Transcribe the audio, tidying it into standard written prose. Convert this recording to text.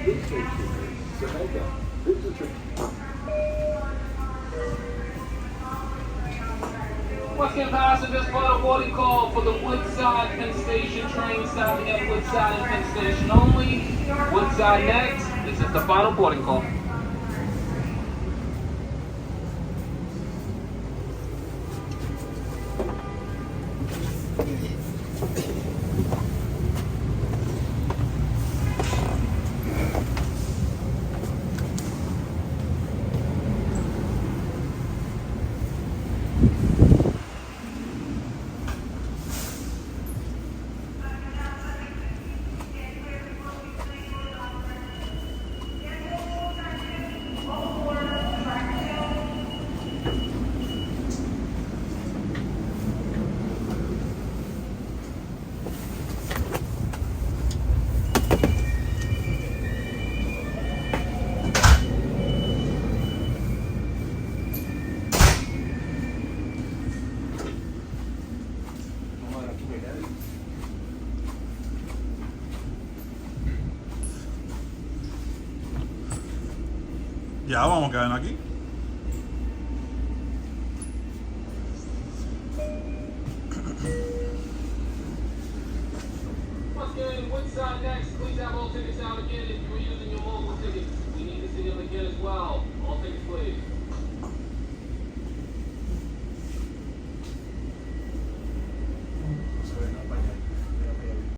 This station is Jamaica. Visitor. Once again, passengers, final boarding call for the Woodside Penn Station train stopping at Woodside and Penn Station only. Woodside next. This is the final boarding call. Ya vamos a quedarnos aquí. Once again, Woodside next. Please have all tickets out again if you were using your mobile tickets. We need to see them again as well. All tickets, please.